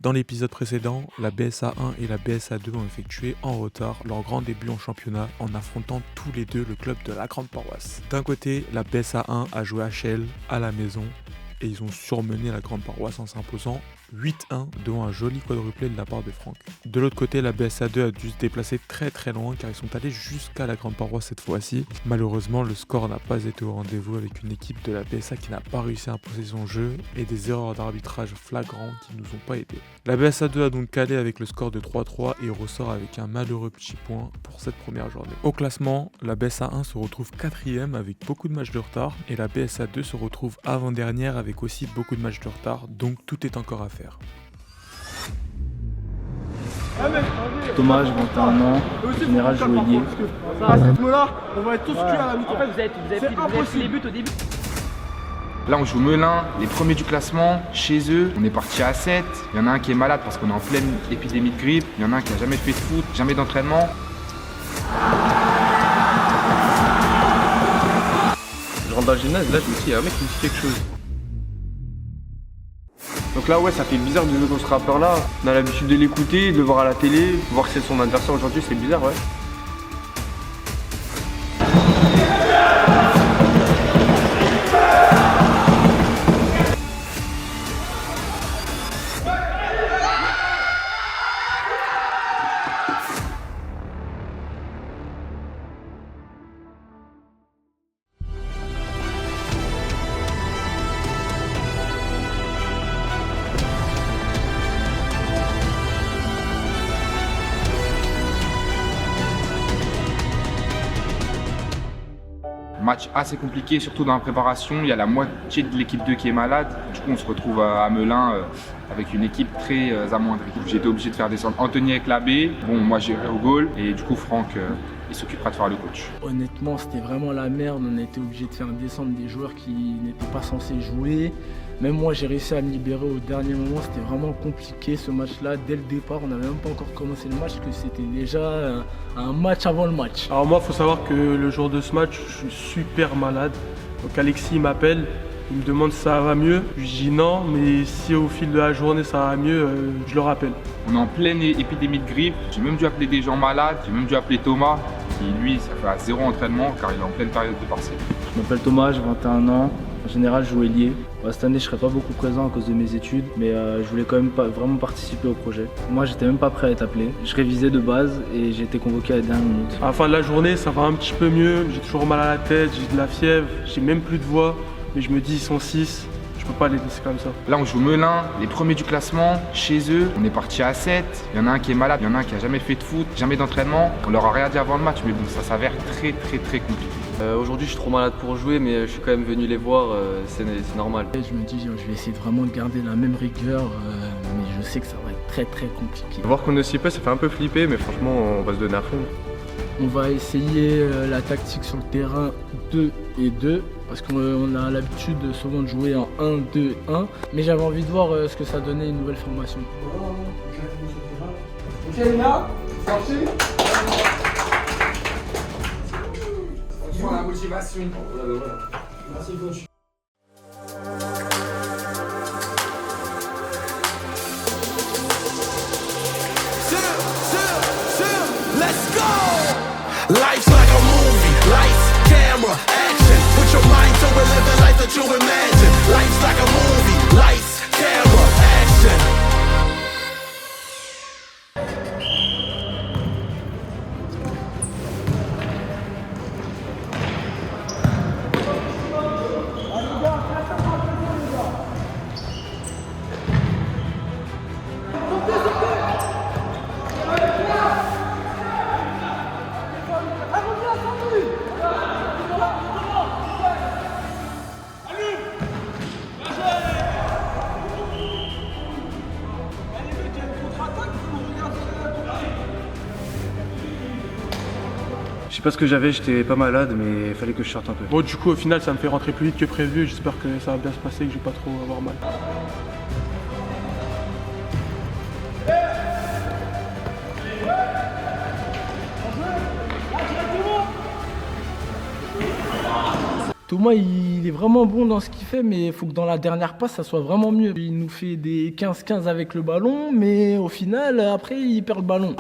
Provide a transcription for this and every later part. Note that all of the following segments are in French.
Dans l'épisode précédent, la BSA 1 et la BSA 2 ont effectué en retard leur grand début en championnat en affrontant tous les deux le club de la Grande Paroisse. D'un côté, la BSA 1 a joué HL à la maison et ils ont surmené la Grande Paroisse en s'imposant 8-1 devant un joli quadruplé de la part de Franck. De l'autre côté, la BSA 2 a dû se déplacer très loin car ils sont allés jusqu'à la Grande Paroisse cette fois-ci. Malheureusement, le score n'a pas été au rendez-vous avec une équipe de la BSA qui n'a pas réussi à imposer son jeu et des erreurs d'arbitrage flagrantes qui ne nous ont pas aidés. La BSA 2 a donc calé avec le score de 3-3 et ressort avec un malheureux petit point pour cette première journée. Au classement, la BSA 1 se retrouve 4ème avec beaucoup de matchs de retard et la BSA 2 se retrouve avant-dernière avec aussi beaucoup de matchs de retard, donc tout est encore à faire. Thomas, j'ai 21 ans, général joaillier. À ce moment-là, on va être tous cuits à la mi-temps. En fait, vous avez pris les buts au début. Là, on joue Melun, les premiers du classement, chez eux. On est parti à 7. Il y en a un qui est malade parce qu'on est en pleine épidémie de grippe. Il y en a un qui n'a jamais fait de foot, jamais d'entraînement. Je rentre dans le gymnase, là je me dis, il y a un mec qui me dit quelque chose. Donc là ouais, ça fait bizarre de jouer contre ce rappeur là. On a l'habitude de l'écouter, de le voir à la télé, voir que c'est son adversaire aujourd'hui, c'est bizarre ouais. Match assez compliqué, surtout dans la préparation. Il y a la moitié de l'équipe 2 qui est malade. Du coup, on se retrouve à Melun avec une équipe très amoindrie. J'ai été obligé de faire descendre Anthony avec l'abbé. Bon, moi j'ai au goal et du coup, Franck, il s'occupera de faire le coach. Honnêtement, c'était vraiment la merde. On a été obligé de faire descendre des joueurs qui n'étaient pas censés jouer. Même moi, j'ai réussi à me libérer au dernier moment. C'était vraiment compliqué ce match-là. Dès le départ, on n'avait même pas encore commencé le match, que c'était déjà un match avant le match. Alors moi, il faut savoir que le jour de ce match, je suis super malade. Donc Alexis il m'appelle, il me demande si ça va mieux. Je lui dis non, mais si au fil de la journée ça va mieux, je le rappelle. On est en pleine épidémie de grippe. J'ai même dû appeler des gens malades. J'ai même dû appeler Thomas, qui lui, ça fait à 0 entraînement car il est en pleine période de partiel. Je m'appelle Thomas, j'ai 21 ans, en général joaillier. Cette année je serai pas beaucoup présent à cause de mes études, mais je voulais quand même vraiment participer au projet. Moi j'étais même pas prêt à être appelé. Je révisais de base et j'ai été convoqué à la dernière minute. À la fin de la journée, ça va un petit peu mieux. J'ai toujours mal à la tête, j'ai de la fièvre, j'ai même plus de voix. Mais je me dis, ils sont 6, je peux pas les laisser comme ça. Là, on joue Melun, les premiers du classement, chez eux. On est parti à 7. Il y en a un qui est malade, il y en a un qui a jamais fait de foot, jamais d'entraînement. On leur a rien dit avant le match, mais bon, ça s'avère très compliqué. Aujourd'hui, je suis trop malade pour jouer, mais je suis quand même venu les voir, c'est normal. Et je me dis, je vais essayer vraiment de garder la même rigueur, mais je sais que ça va être très compliqué. Voir qu'on est aussi peu, ça fait un peu flipper, mais franchement, on va se donner à fond. On va essayer la tactique sur le terrain 2 et 2 parce qu'on a l'habitude souvent de jouer en 1-2-1, mais j'avais envie de voir ce que ça donnait une nouvelle formation. Ok Léna, sorti. Pour la motivation. Merci coach. Let's go! Life's like a movie, lights, camera, action. Put your mind to it, live the life that you imagine. Life's like a movie, lights, camera, action. Je sais pas ce que j'avais, j'étais pas malade, mais il fallait que je sorte un peu. Bon, du coup, au final, ça me fait rentrer plus vite que prévu. J'espère que ça va bien se passer et que je vais pas trop avoir mal. Tout Thomas, il est vraiment bon dans ce qu'il fait, mais il faut que dans la dernière passe, ça soit vraiment mieux. Il nous fait des 15-15 avec le ballon, mais au final, après, il perd le ballon.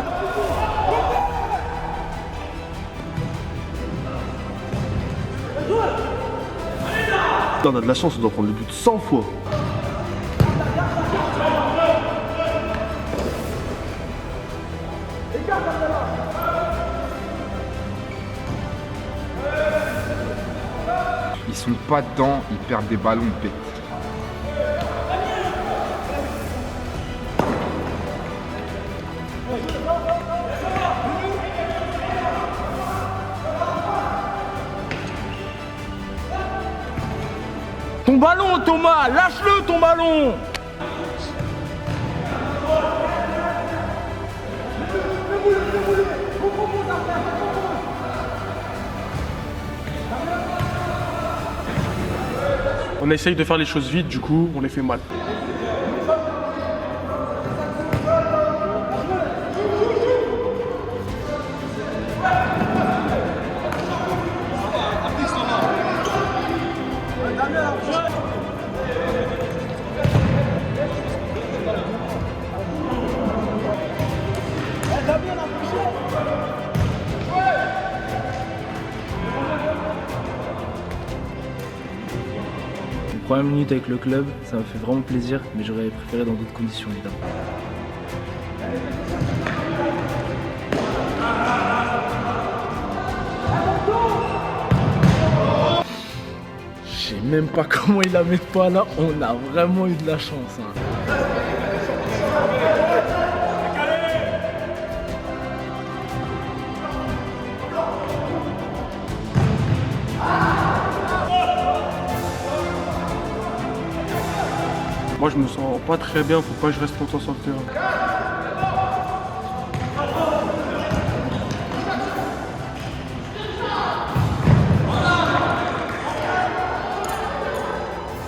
On a de la chance, on doit prendre le but 100 fois. Ils sont pas dedans, ils perdent des ballons bêtes. Ton ballon, Thomas, lâche-le ton ballon. On essaye de faire les choses vite, du coup, on les fait mal. Première minute avec le club, ça me fait vraiment plaisir, mais j'aurais préféré dans d'autres conditions évidemment. Je sais même pas comment il la met pas là, on a vraiment eu de la chance. Hein. Moi, je me sens pas très bien, faut pas que je reste longtemps sur le terrain.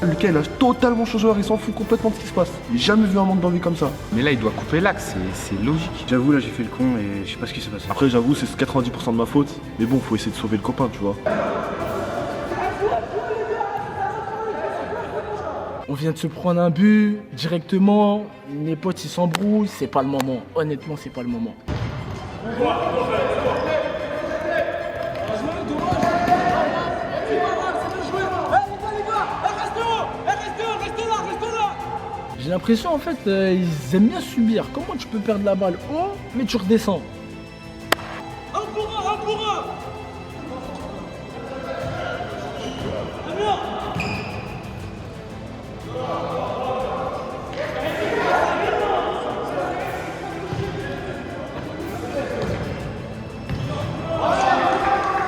Lucas, il a totalement changé, il s'en fout complètement de ce qui se passe. J'ai jamais vu un manque d'envie comme ça. Mais là, il doit couper l'axe, c'est logique. J'avoue, là j'ai fait le con et je sais pas ce qui s'est passé. Après, j'avoue, c'est 90% de ma faute. Mais bon, faut essayer de sauver le copain, tu vois. On vient de se prendre un but directement, mes potes ils s'embrouillent, c'est pas le moment. Honnêtement, c'est pas le moment. J'ai l'impression en fait, ils aiment bien subir. Comment tu peux perdre la balle haut, mais tu redescends? Un pour un.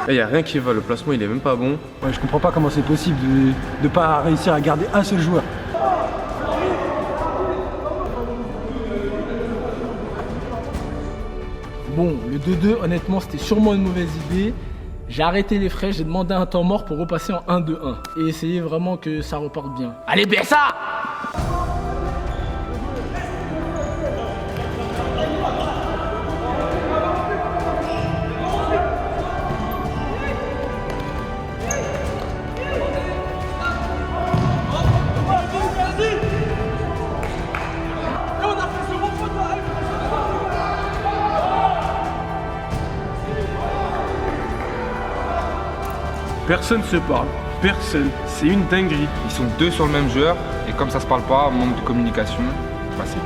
Il n'y a rien qui va, le placement il est même pas bon. Ouais, je comprends pas comment c'est possible de pas réussir à garder un seul joueur. Bon, le 2-2, honnêtement, c'était sûrement une mauvaise idée. J'ai arrêté les frais, j'ai demandé un temps mort pour repasser en 1-2-1 et essayer vraiment que ça reparte bien. Allez, BSA! Personne se parle, personne, c'est une dinguerie. Ils sont deux sur le même joueur, et comme ça se parle pas, manque de communication, bah c'est tout.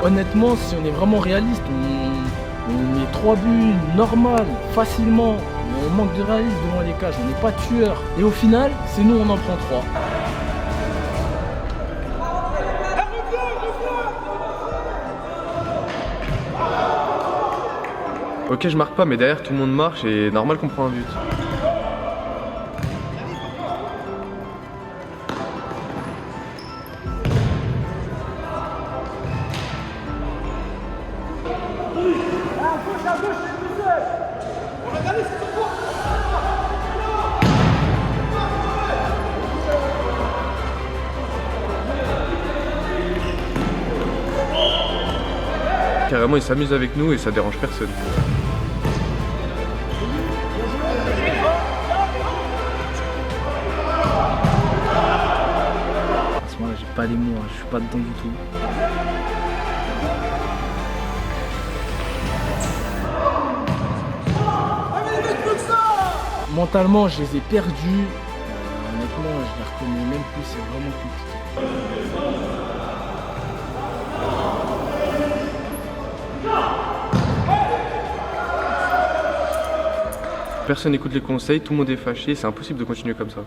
Honnêtement, si on est vraiment réaliste, on met 3 buts normal, facilement. Mais on manque de réalisme devant les cages, on n'est pas tueurs. Et au final, c'est nous, on en prend 3. Ok, je marque pas, mais derrière tout le monde marche et normal qu'on prend un but. Carrément, ils s'amusent avec nous et ça dérange personne. À ce moment-là, j'ai pas les mots, hein. Je suis pas dedans du tout. Mentalement, je les ai perdus. Honnêtement, je les reconnais même plus, c'est vraiment compliqué. Personne n'écoute les conseils, tout le monde est fâché, c'est impossible de continuer comme ça.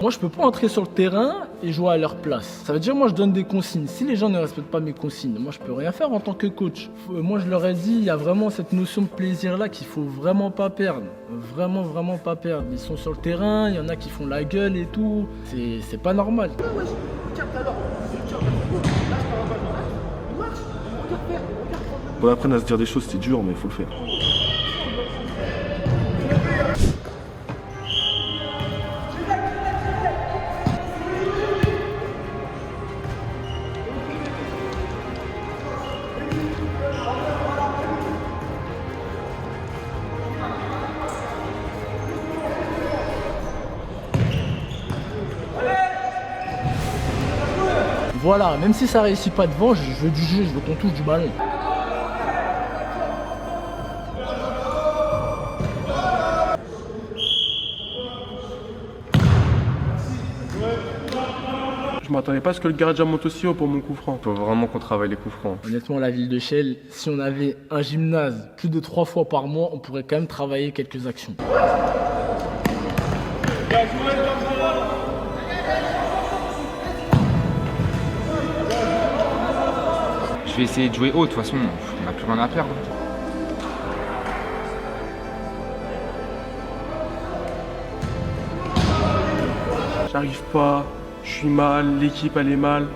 Moi, je peux pas entrer sur le terrain et jouer à leur place. Ça veut dire, moi, je donne des consignes. Si les gens ne respectent pas mes consignes, moi, je peux rien faire en tant que coach. Moi, je leur ai dit, il y a vraiment cette notion de plaisir-là qu'il faut vraiment pas perdre. Vraiment, vraiment pas perdre. Ils sont sur le terrain, il y en a qui font la gueule et tout. C'est pas normal. Pour apprendre à se dire des choses, c'est dur, mais il faut le faire. Voilà, même si ça réussit pas devant, je veux du jeu, je veux qu'on touche du ballon. Je m'attendais pas à ce que le gardien monte aussi haut pour mon coup franc. Faut vraiment qu'on travaille les coups francs. Honnêtement, la ville de Chelles, si on avait un gymnase plus de 3 fois par mois, on pourrait quand même travailler quelques actions. Je vais essayer de jouer haut, de toute façon, on n'a plus rien à perdre. J'arrive pas, je suis mal, l'équipe elle est mal.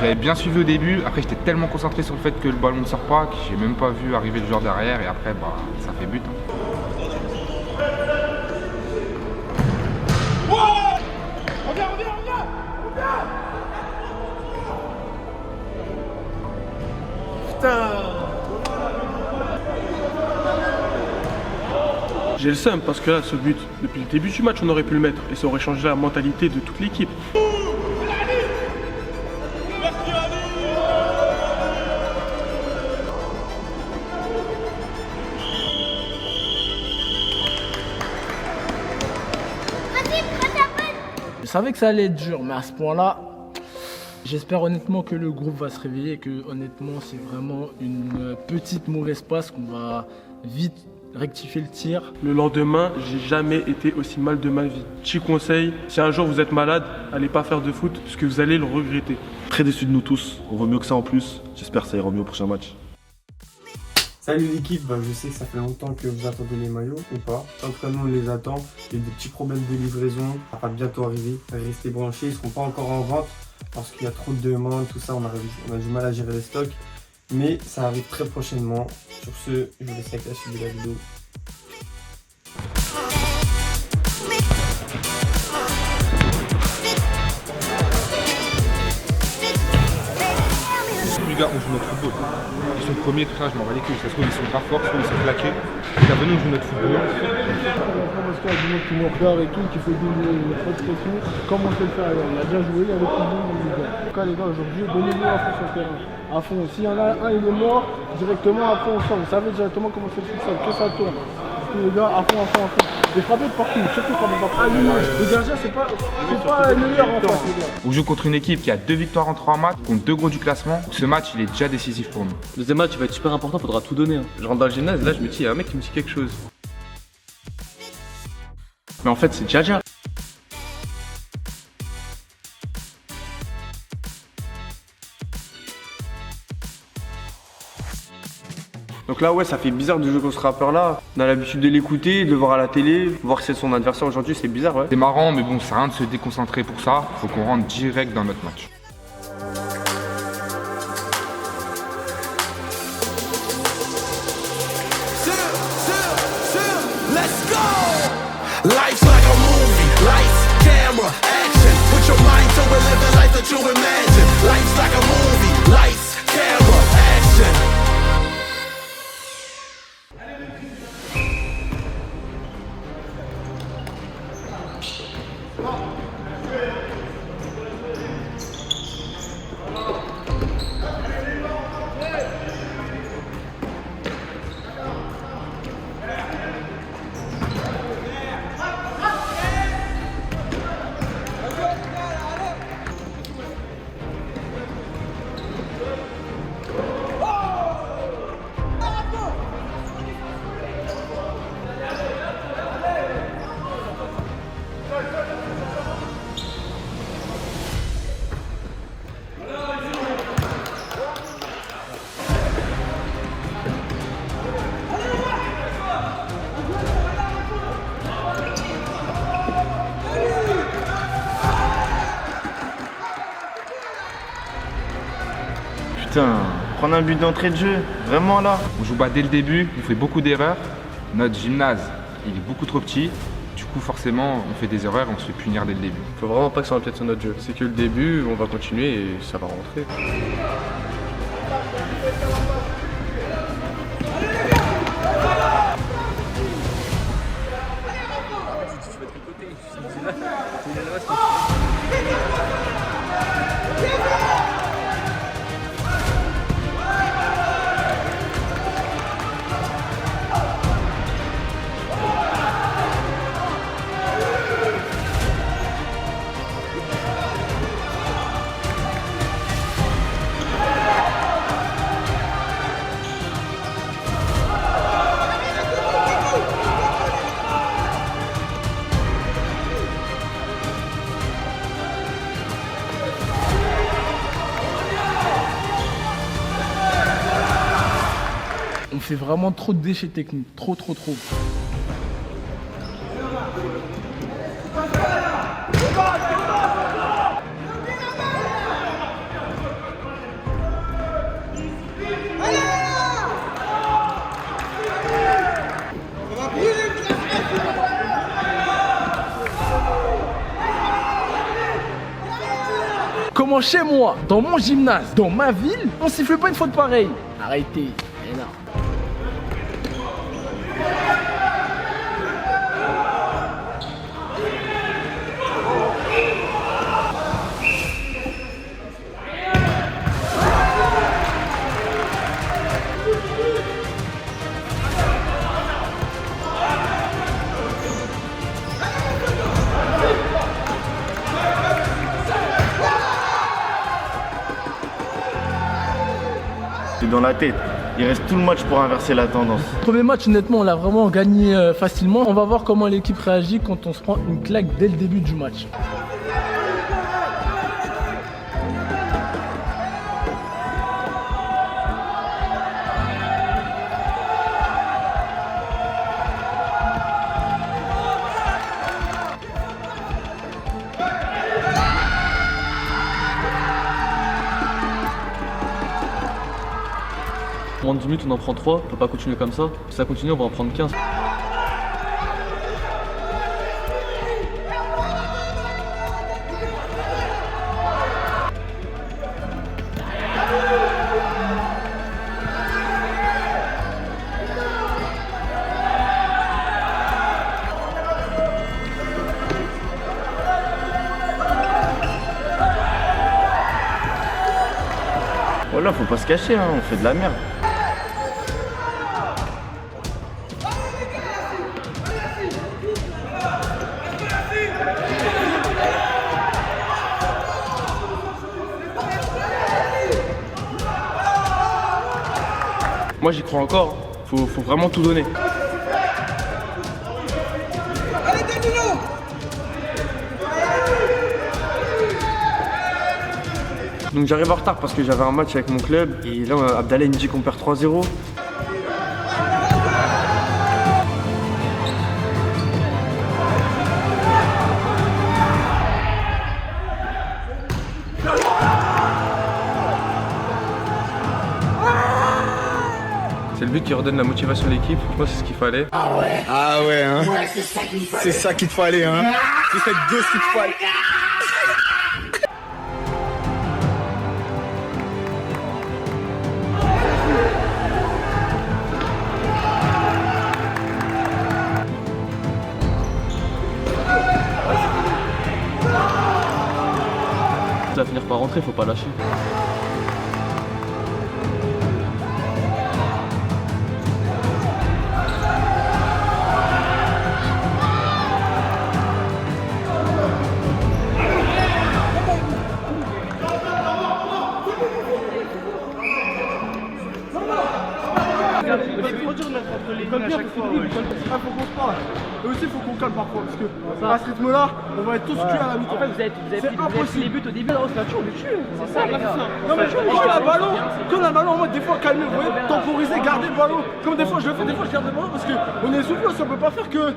J'avais bien suivi au début, après j'étais tellement concentré sur le fait que le ballon ne sort pas que j'ai même pas vu arriver le joueur derrière et après ça fait but. J'ai le seum parce que là, ce but, depuis le début du match, on aurait pu le mettre et ça aurait changé la mentalité de toute l'équipe. Je savais que ça allait être dur, mais à ce point-là, j'espère honnêtement que le groupe va se réveiller et que honnêtement, c'est vraiment une petite mauvaise passe qu'on va vite rectifier le tir. Le lendemain, j'ai jamais été aussi mal de ma vie. Petit conseil, si un jour vous êtes malade, allez pas faire de foot parce que vous allez le regretter. Très déçu de nous tous, on vaut mieux que ça en plus. J'espère que ça ira mieux au prochain match. Salut l'équipe, je sais que ça fait longtemps que vous attendez les maillots ou pas. En tout cas, nous on les attend. Il y a des petits problèmes de livraison, ça va bientôt arriver. Restez branchés, ils ne seront pas encore en vente parce qu'il y a trop de demandes, tout ça, on a du mal à gérer les stocks. Mais ça arrive très prochainement. Sur ce, je vous laisse avec la suite de la vidéo. Les gars, on joue notre football. Ils sont premiers, tout ça, je m'en bats les couilles. Ça se trouve, ils sont pas forts, soit ils sont claqués. Les gars, venez, on joue notre football. Parce qu'il y a du monde qui nous regarde et tout, qui fait une trop de pression. Comme on sait le faire, on a déjà joué avec tout le monde, les gars. En tout cas, les gars, aujourd'hui, donnez-nous à fond sur le terrain. À fond. S'il y en a un, il est mort, directement, après on sort. Vous savez directement comment c'est le futsal, que ça tourne. Les gars, à fond, à fond, à fond. Et frappez de partout, surtout frappez de partout. Le gardien, c'est pas le meilleur en face, les gars. On joue contre une équipe qui a 2 victoires en 3 matchs, contre 2 gros du classement. Ce match, il est déjà décisif pour nous. Le deuxième match il va être super important, faudra tout donner. Je rentre dans le gymnase, là je me dis, il y a un mec qui me dit quelque chose. Mais en fait, c'est Djadja. Donc là, ouais, ça fait bizarre de jouer contre ce rappeur-là. On a l'habitude de l'écouter, de le voir à la télé, voir que c'est son adversaire aujourd'hui, c'est bizarre, ouais. C'est marrant, mais bon, c'est rien de se déconcentrer pour ça. Faut qu'on rentre direct dans notre match. Let's go! Life's like a movie, lights, camera, action. Put your mind to it, live the life that you imagine. Life's like a movie, lights, camera, action. Putain, prendre un but d'entrée de jeu, vraiment là. On joue bas dès le début, on fait beaucoup d'erreurs. Notre gymnase, il est beaucoup trop petit. Du coup, forcément, on fait des erreurs et on se fait punir dès le début. Faut vraiment pas que ça empiète sur notre jeu. C'est que le début, on va continuer et ça va rentrer. On fait vraiment trop de déchets techniques, trop. Comment chez moi, dans mon gymnase, dans ma ville, on siffle pas une faute pareille? Arrêtez, énorme. C'est dans la tête. Il reste tout le match pour inverser la tendance. Premier match, honnêtement, on l'a vraiment gagné facilement. On va voir comment l'équipe réagit quand on se prend une claque dès le début du match. En 10 minutes, on en prend 3, on peut pas continuer comme ça. Si ça continue, on va en prendre 15. Voilà, faut pas se cacher, hein, on fait de la merde. Moi j'y crois encore, faut vraiment tout donner. Donc j'arrive en retard parce que j'avais un match avec mon club et là Abdallah il me dit qu'on perd 3-0. qui redonne la motivation de l'équipe. Franchement, c'est ce qu'il fallait. Ah ouais, hein. C'est ça qu'il fallait. C'est ça qu'il te fallait, hein. C'est cette dose qu'il te fallait. Ça va finir par rentrer, faut pas lâcher. Faut qu'on se parle. Et aussi, il faut qu'on calme parfois. Parce que à ce rythme-là, on va être tous cuits à la mi-temps. En fait, vous avez pris les buts au début, c'est naturel, on est tué. C'est ça, les gars. Non, mais quand la ballon en mode des fois calmer, vous voyez, temporiser, garder le ballon. Comme des fois je le fais, des fois je garde le ballon parce qu'on est soufflé, on peut pas faire que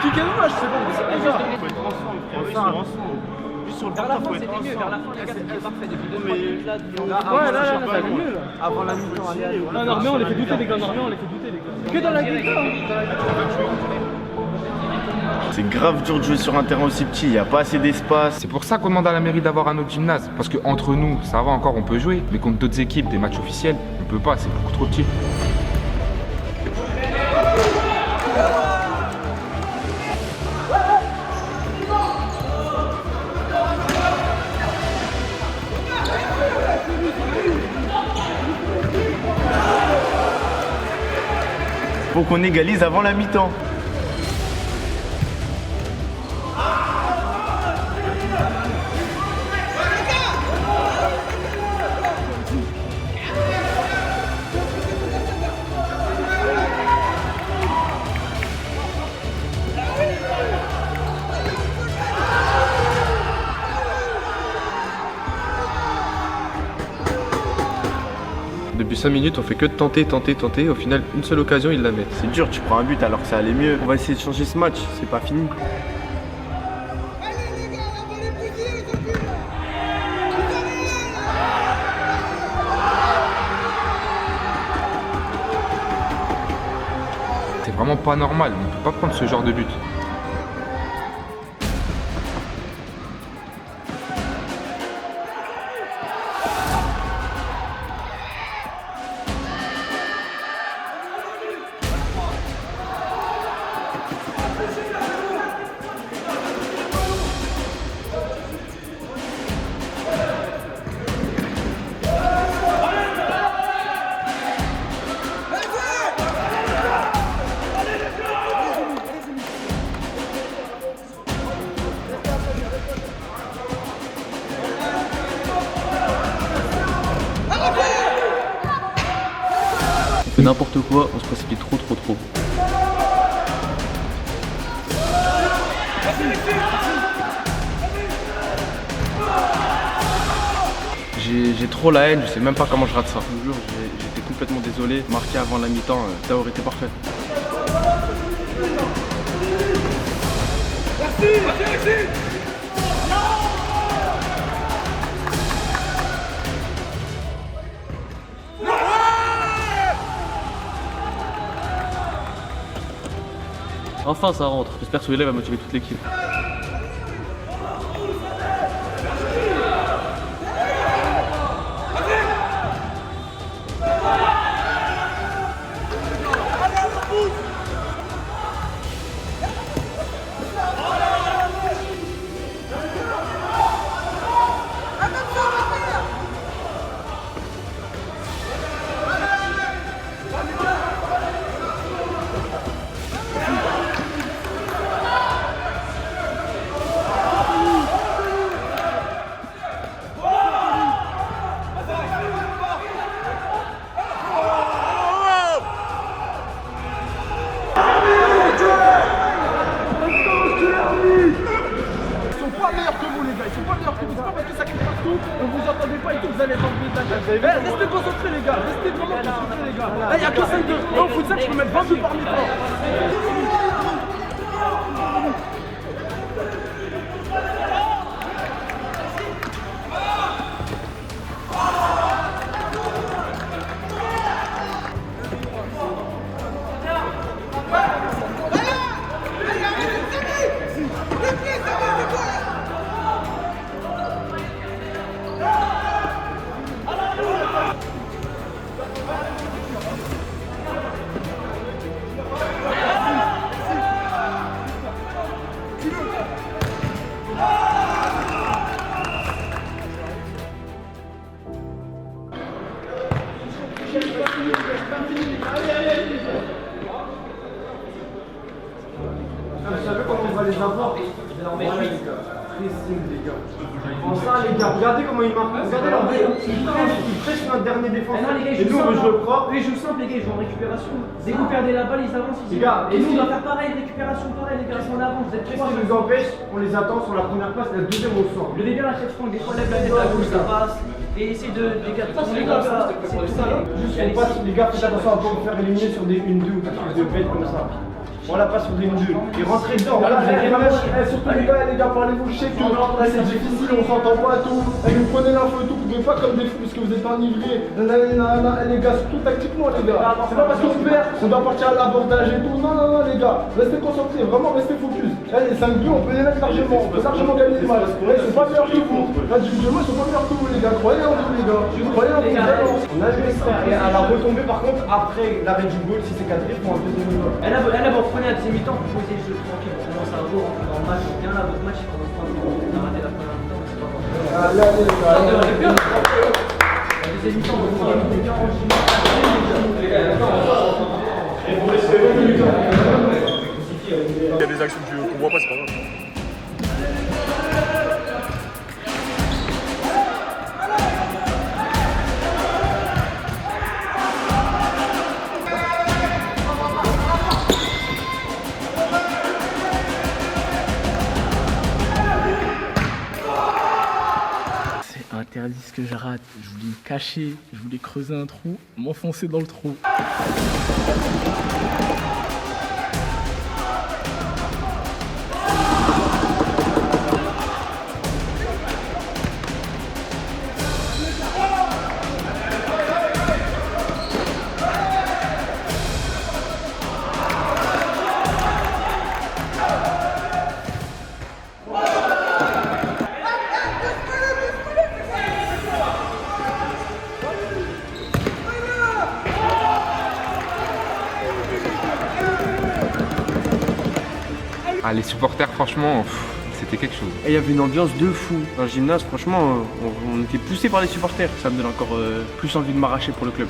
kicker le match, c'est pas possible. Faut être ensemble, frère. Ils sont ensemble. Juste sur le Vers la parcours, fin, faut être c'était mieux. Vers la ensemble. fin, les gars, c'était parfait. Depuis 2-3 minutes là. Ouais, là, ça va mieux. Avant la mi-temps, allez. Non, Normé, on les fait douter, les gars. Normé, on les fait douter, les gars. Que dans la guitare. C'est grave dur de jouer sur un terrain aussi petit, il n'y a pas assez d'espace. C'est pour ça qu'on demande à la mairie d'avoir un autre gymnase. Parce qu'entre nous, ça va encore, on peut jouer. Mais contre d'autres équipes, des matchs officiels, on peut pas, c'est beaucoup trop petit. Faut qu'on égalise avant la mi-temps. Depuis 5 minutes, on fait que de tenter. Au final, une seule occasion, ils la mettent. C'est dur, tu prends un but alors que ça allait mieux. On va essayer de changer ce match, c'est pas fini. C'est vraiment pas normal, on peut pas prendre ce genre de but. On fait n'importe quoi, on se précipite trop. J'ai trop la haine, je sais même pas comment je rate ça. Je vous jure, j'étais complètement désolé. Marqué avant la mi-temps, ça aurait été parfait. Merci. Enfin ça rentre, j'espère que celui-là va motiver toute l'équipe. On vous entendait pas et tout, vous allez t'enlever de la tête. Restez concentrés les gars, restez vraiment concentrés les gars. Il n'y a que 5 2. En futsal, je peux mettre 20 buts par mi-temps. Vous savez comment on va les avoir? Pressing, les gars. En ça, les gars, regardez comment ils marquent. Regardez leur dé. Ils pressent notre dernier défenseur. Et nous, on veut jouer propre. Oui, je joue simple, les gars, ils jouent en récupération. Dès que vous perdez la balle, ils avancent. Les gars, et nous, on doit faire pareil, récupération pareil, les gars, ils sont en avant. Vous êtes qu'est-ce qui nous empêche? On les attend sur la première place, la deuxième au centre. Levez bien la tête, Franck, des fois, lève la tête à gauche, ça passe. Et essayez de dégager ça, c'est comme ça. Juste, on passe, les gars, faites attention à ne pas vous faire éliminer sur des 1-2 ou quelque chose de bête comme ça. Voilà, pas sur des 1-2. Et rentrez dedans. Surtout les gars, parlez-vous. Je sais que là c'est difficile, on s'entend pas tout. Et vous prenez l'info et tout, vous ne pas comme des fous parce que vous êtes enivrés. Les gars, surtout tactiquement, les gars. C'est pas parce qu'on perd, on doit partir à l'abordage et tout. Non, les gars. Restez concentrés, vraiment restez focus. Là, les 5 buts, on peut les mettre largement. On peut largement gagner les matchs. Ils sont pas meilleurs que vous. Individuellement, ils sont pas meilleurs que vous, les gars. Croyez en vous, les gars. Croyez en vous. On a joué ça. Et à la retombée, par contre, après l'arrêt du goal, si c'est quadrillé, pour un deuxième goal. Elle a prenez un deuxième mi-temps pour poser le jeu tranquille. On commence à voir en match. Bien là, votre match, il commence pas. On a raté la première mi-temps, mais c'est pas grave. La deuxième mi-temps, on va bien en il y a des actions qu'on voit pas, c'est pas grave. Interdit ce que je rate, je voulais me cacher, je voulais creuser un trou, m'enfoncer dans le trou. Ah, les supporters, franchement, c'était quelque chose. Et il y avait une ambiance de fou. Dans le gymnase, franchement, on était poussés par les supporters. Ça me donne encore plus envie de m'arracher pour le club.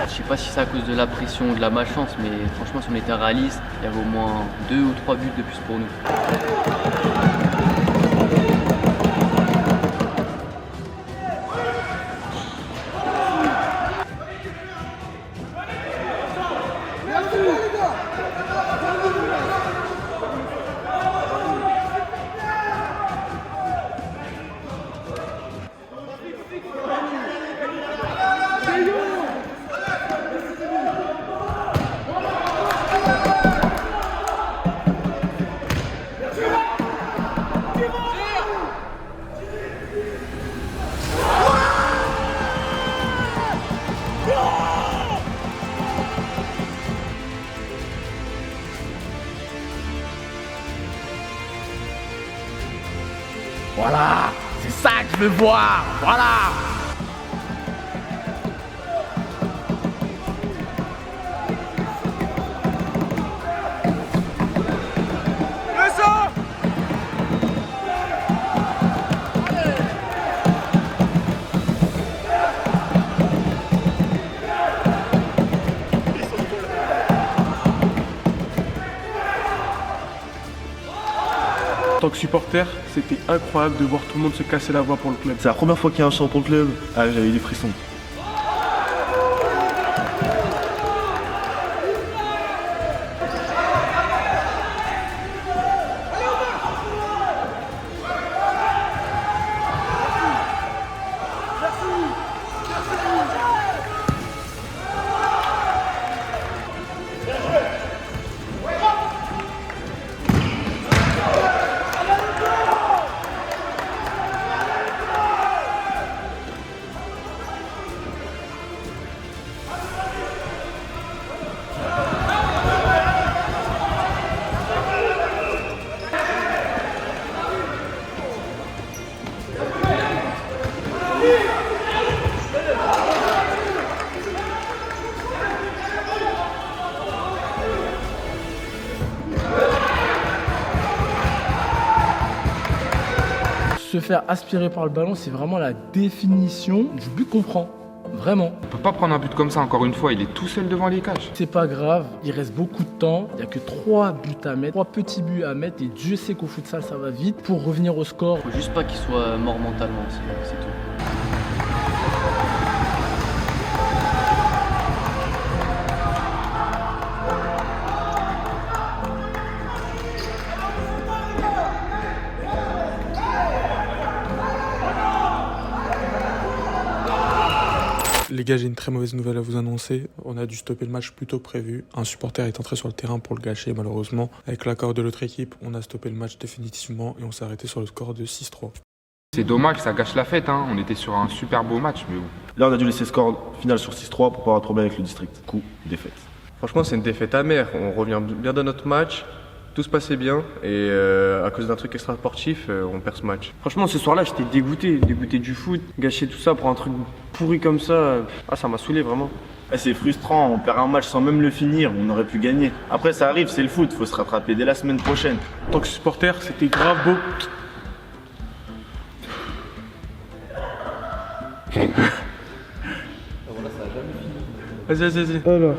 Je sais pas si c'est à cause de la pression ou de la malchance, mais franchement, si on était réaliste, il y avait au moins 2 ou 3 buts de plus pour nous. Voilà, c'est ça que je veux voir, voilà. En tant que supporter, c'était incroyable de voir tout le monde se casser la voix pour le club. C'est la première fois qu'il y a un chant pour le club. Ah, j'avais eu des frissons. Se faire aspirer par le ballon, c'est vraiment la définition du but qu'on prend. Vraiment. On peut pas prendre un but comme ça, encore une fois, il est tout seul devant les cages. C'est pas grave, il reste beaucoup de temps, il n'y a que 3 buts à mettre, 3 petits buts à mettre et Dieu sait qu'au futsal ça va vite pour revenir au score. Faut juste pas qu'il soit mort mentalement, c'est tout. Les gars, j'ai une très mauvaise nouvelle à vous annoncer. On a dû stopper le match plus tôt que prévu. Un supporter est entré sur le terrain pour le gâcher, malheureusement. Avec l'accord de l'autre équipe, on a stoppé le match définitivement et on s'est arrêté sur le score de 6-3. C'est dommage, ça gâche la fête, hein. On était sur un super beau match, mais bon. Là, on a dû laisser le score final sur 6-3 pour pas avoir de problème avec le district. Coup, défaite. Franchement, c'est une défaite amère. On revient bien dans notre match. Tout se passait bien et à cause d'un truc extra sportif, on perd ce match. Franchement, ce soir-là, j'étais dégoûté du foot. Gâcher tout ça pour un truc pourri comme ça, ça m'a saoulé vraiment. C'est frustrant, on perd un match sans même le finir, on aurait pu gagner. Après, ça arrive, c'est le foot, faut se rattraper dès la semaine prochaine. En tant que supporter, c'était grave beau. Vas-y. Alors.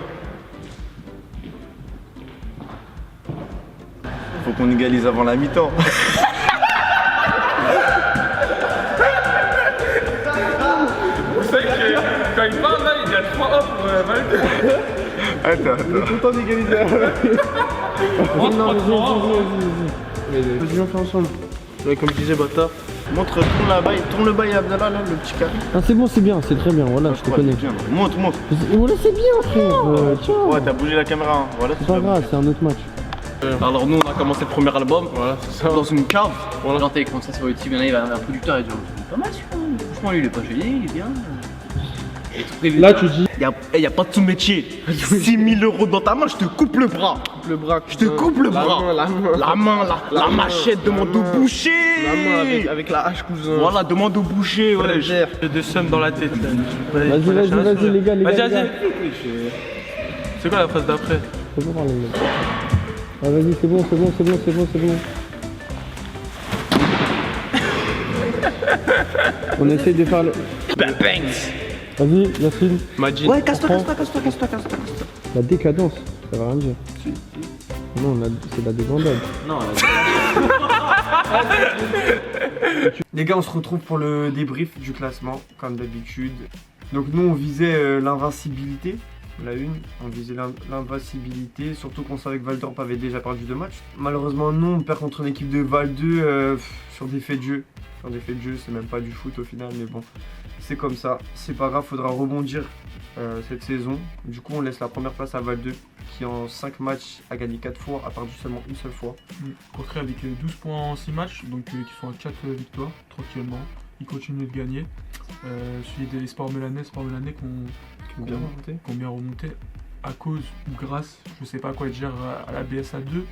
Faut qu'on égalise avant la mi-temps. Vous savez que quand il parle là, il y a 3 offres pour Malte. Attends. On est content d'égaliser avant la mi-temps. Non, vas-y, on fait ensemble. Comme je disais, bâtard. Tourne le bail à Abdallah, là, le petit carré. Ah, c'est bon, c'est bien, c'est très bien, voilà, je te connais. Montre. Voilà, c'est bien, frère. Ouais, t'as bougé la caméra, hein. Voilà, c'est pas grave, c'est un autre match. Alors nous on a commencé le premier album, voilà, c'est ça, dans une cave. Voilà. Quand t'es comme ça sur YouTube, il y en a, il va un peu du temps et dire pas mal celui-là. Franchement lui il est pas joli, il est bien. Là tu dis, y a pas de sous-métier. 6 000 € dans ta main, je te coupe le bras. Je te coupe le bras. La main, la machette, demande au boucher. La main avec la hache, cousin. Voilà, demande au boucher, ouais. J'ai de seum dans la tête là. vas-y les gars. Vas-y. C'est quoi la phrase d'après? Ah vas-y, c'est bon. On essaye de faire le... Vas-y, Yacine. Majid. Ouais, casse-toi. La décadence, ça va rien dire. Non, c'est la débandade. Non, Les gars, on se retrouve pour le débrief du classement, comme d'habitude. Donc nous, on visait l'invincibilité. La une, on visait l'invincibilité, surtout qu'on savait que Valdorp avait déjà perdu 2 matchs. Malheureusement, non, on perd contre une équipe de Val 2 sur des faits de jeu. C'est même pas du foot au final, mais bon, c'est comme ça. C'est pas grave, faudra rebondir cette saison. Du coup, on laisse la première place à Val 2, qui en 5 matchs a gagné 4 fois, a perdu seulement une seule fois. Courtrai avec 12 points en 6 matchs, donc qui sont à 4 victoires, tranquillement. Ils continuent de gagner. Suivi des Sports Melanais qui ont bien remonté à cause ou grâce, je sais pas quoi dire, à la BSA 2.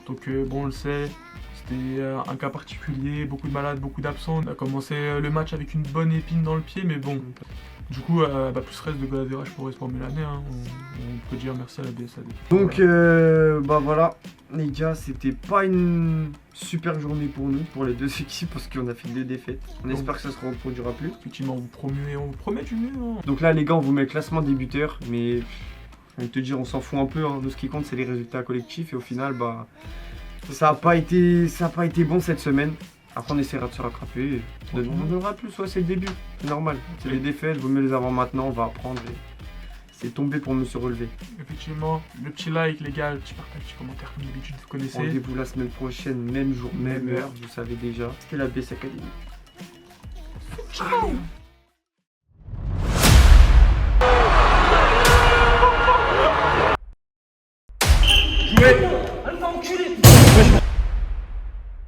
Donc bon, on le sait, c'était un cas particulier, beaucoup de malades, beaucoup d'absents. On a commencé le match avec une bonne épine dans le pied, mais bon, du coup, plus reste de goal pour les Sports Melanais, hein. On peut dire merci à la BSA 2. Donc voilà, les gars, c'était pas une super journée pour nous, pour les 2 équipes, parce qu'on a fait 2 défaites. On espère que ça se reproduira plus. Effectivement, on vous promet du mieux. Hein. Donc là, les gars, on vous met le classement des buteurs, mais je vais te dire, on s'en fout un peu. Hein. Nous, ce qui compte, c'est les résultats collectifs, et au final, ça a pas été bon cette semaine. Après, on essaiera de se rattraper. On donnera plus, c'est le début, c'est normal. C'est les défaites, vaut mieux les avoir maintenant, on va apprendre. C'est tombé pour me se relever. Effectivement, le petit like les gars, le petit partage, le petit commentaire comme d'habitude, vous connaissez. Rendez-vous la semaine prochaine, même jour, même heure, vous savez déjà. C'était la BS Academy. Ciao.